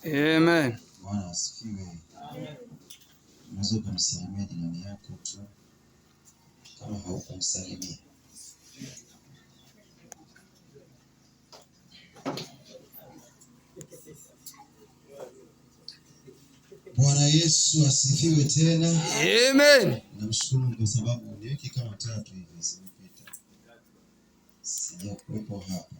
Amen. Bwana asifiwe. Unaweza kumsalimia jirani yako tu kama haukumsalimia. Bwana Yesu asifiwe tena. Amen. Namshukuru kwa sababu ni wiki kama 3 hivi zimepita sijakuwepo hapa,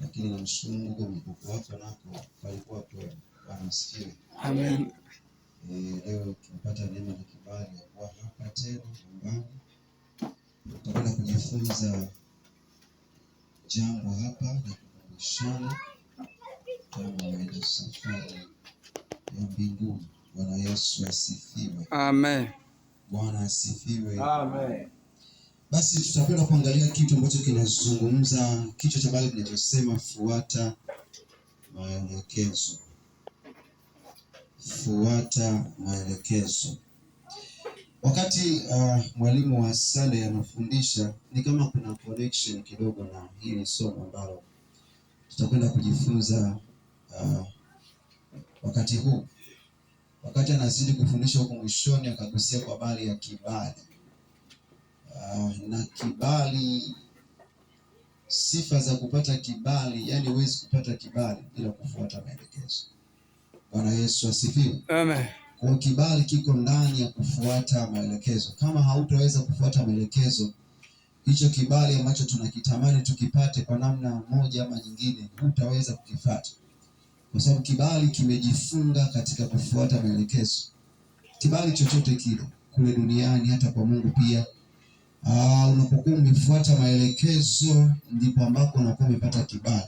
lakini namshukuru Mungu kwa mkupo wako nako palikuwa kwema. Bwana asifiwe. Amen. Leo tumepata neema na kibali ya kuwa hapa tena nyumbani. Tutakwenda kujifunza jambo hapa na kukumbushana kama waenda safari ya mbinguni. Bwana Yesu asifiwe. Amen. Bwana asifiwe. Amen. Basi tutakwenda kuangalia kitu ambacho kinazungumza, kichwa cha habari kinachosema fuata maelekezo. Fuata maelekezo. Wakati mwalimu wa Sunday anafundisha, ni kama kuna connection kidogo na hili somo ambalo tutakwenda kujifunza wakati huu. Wakati anazidi kufundisha huko mwishoni akagusia kwa habari ya kibali. Na kibali, sifa za kupata kibali, yani huwezi kupata kibali bila kufuata maelekezo. Bwana Yesu asifiwe. Amen. Kwa kibali kiko ndani ya kufuata maelekezo. Kama hautaweza kufuata maelekezo, hicho kibali ambacho tunakitamani tukipate kwa namna moja ama nyingine, hutaweza kukifuata. Kwa sababu kibali kimejifunga katika kufuata maelekezo. Kibali chochote kile kule duniani, hata kwa Mungu pia, unapokuwa umefuata maelekezo ndipo ambako unakuwa umepata kibali.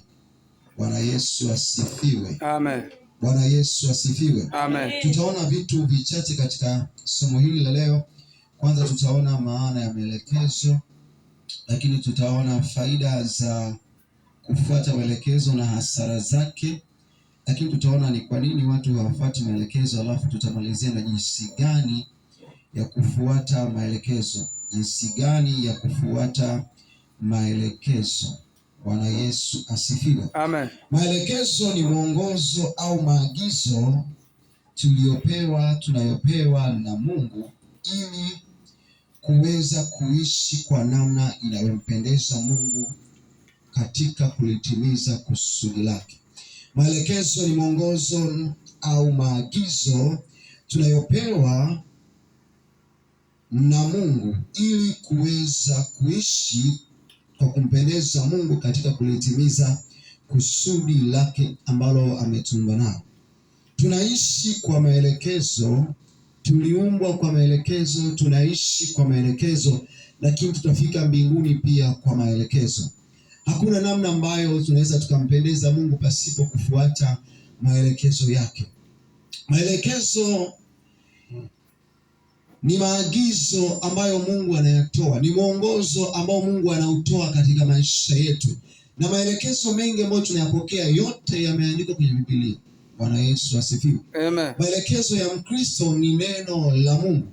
Bwana Yesu asifiwe. Amen. Bwana Yesu asifiwe. Amen. Tutaona vitu vichache katika somo hili la leo. Kwanza tutaona maana ya maelekezo, lakini tutaona faida za kufuata maelekezo na hasara zake, lakini tutaona ni kwa nini watu hawafuati maelekezo, alafu tutamalizia na jinsi gani ya kufuata maelekezo. Jinsi gani ya kufuata maelekezo. Bwana Yesu asifiwe. Amen. Maelekezo ni mwongozo au maagizo tunayopewa na Mungu ili kuweza kuishi kwa namna inayompendeza Mungu katika kulitimiza kusudi lake. Maelekezo ni mwongozo au maagizo tunayopewa na Mungu ili kuweza kuishi kwa kumpendeza Mungu katika kulitimiza kusudi lake ambalo ametuumba nao. Tunaishi kwa maelekezo, tuliumbwa kwa maelekezo, tunaishi kwa maelekezo, lakini tutafika mbinguni pia kwa maelekezo. Hakuna namna ambayo tunaweza tukampendeza Mungu pasipo kufuata maelekezo yake. Maelekezo ni maagizo ambayo Mungu anayatoa, ni mwongozo ambao Mungu anautoa katika maisha yetu. Na maelekezo mengi ambayo tunayapokea yote yameandikwa kwenye Biblia. Bwana Yesu asifiwe. Amen. Maelekezo ya Mkristo ni neno la Mungu.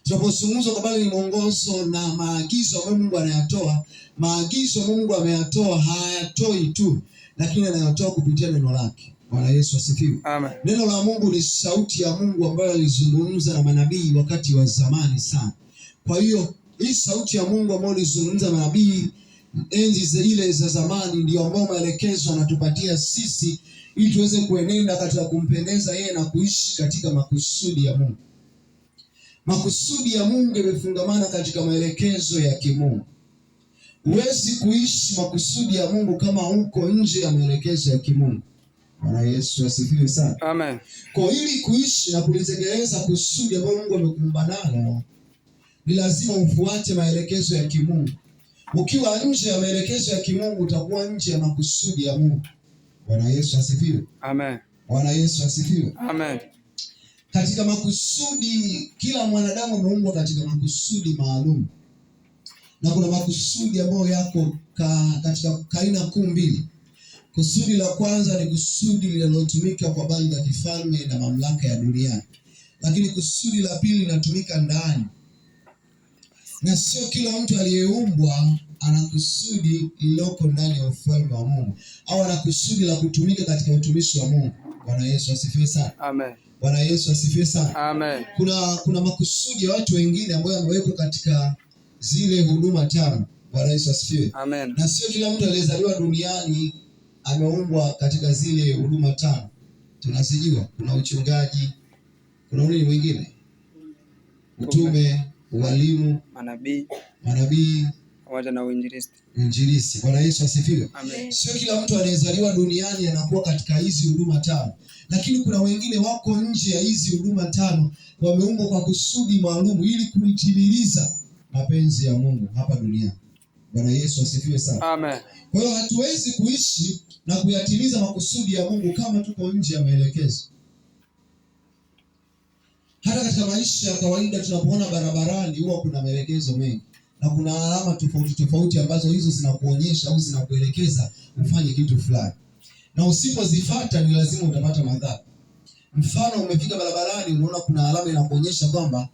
Tunapozungumza kwa habari ni mwongozo na maagizo ambayo Mungu anayatoa, maagizo Mungu ameyatoa, hayatoi tu, lakini anayatoa kupitia neno lake. Bwana Yesu asifiwe. Amen. Neno la Mungu ni sauti ya Mungu ambayo alizungumza na manabii wakati wa zamani sana. Kwa hiyo hii sauti ya Mungu ambayo alizungumza na manabii enzi zile za zamani ndio ambao maelekezo anatupatia sisi ili tuweze kuenenda katika kumpendeza yeye na kuishi katika makusudi ya Mungu. Makusudi ya Mungu yamefungamana katika maelekezo ya kimungu. Huwezi kuishi makusudi ya Mungu kama uko nje ya maelekezo ya kimungu. Bwana Yesu asifiwe sana. Amen. Kwa ili kuishi na kulitekeleza kusudi ambalo Mungu amekuumba nalo, ni lazima ufuate maelekezo ya kimungu. Ukiwa nje ya maelekezo ya kimungu utakuwa nje ya makusudi ya Mungu. Bwana Yesu asifiwe. Amen. Bwana Yesu asifiwe. Amen. Katika makusudi, kila mwanadamu ameumbwa katika makusudi maalum. Na kuna makusudi ambayo yako katika aina kuu mbili. Kusudi la kwanza ni kusudi linalotumika kwa habari za kifalme na mamlaka ya duniani. Lakini kusudi la pili linatumika ndani. Na sio kila mtu aliyeumbwa ana kusudi lililoko ndani ya ufalme wa Mungu, au ana kusudi la kutumika katika utumishi wa Mungu. Bwana Yesu asifiwe sana. Amen. Bwana Yesu asifiwe sana. Amen. Kuna makusudi ya watu wengine ambayo yamewekwa katika zile huduma tano. Bwana Yesu asifiwe. Amen. Na sio kila mtu aliyezaliwa duniani ameumbwa katika zile huduma tano. Tunazijua, kuna uchungaji, kuna nini mwingine? Utume, ualimu, manabii pamoja na uinjilisti. Bwana Yesu asifiwe. Amen. Sio kila mtu anayezaliwa duniani anakuwa katika hizi huduma tano, lakini kuna wengine wako nje ya hizi huduma tano, wameumbwa kwa kusudi maalum ili kuitimiliza mapenzi ya Mungu hapa duniani. Bwana Yesu asifiwe sana. Amen. Kwa hiyo hatuwezi kuishi na kuyatimiza makusudi ya Mungu kama tuko nje ya maelekezo. Hata katika maisha ya kawaida tunapoona barabarani huwa kuna maelekezo mengi na kuna alama tofauti tofauti ambazo hizo zinakuonyesha au zinakuelekeza ufanye kitu fulani, na usipozifuata ni lazima utapata madhara. Mfano, umefika barabarani unaona kuna alama inakuonyesha kwamba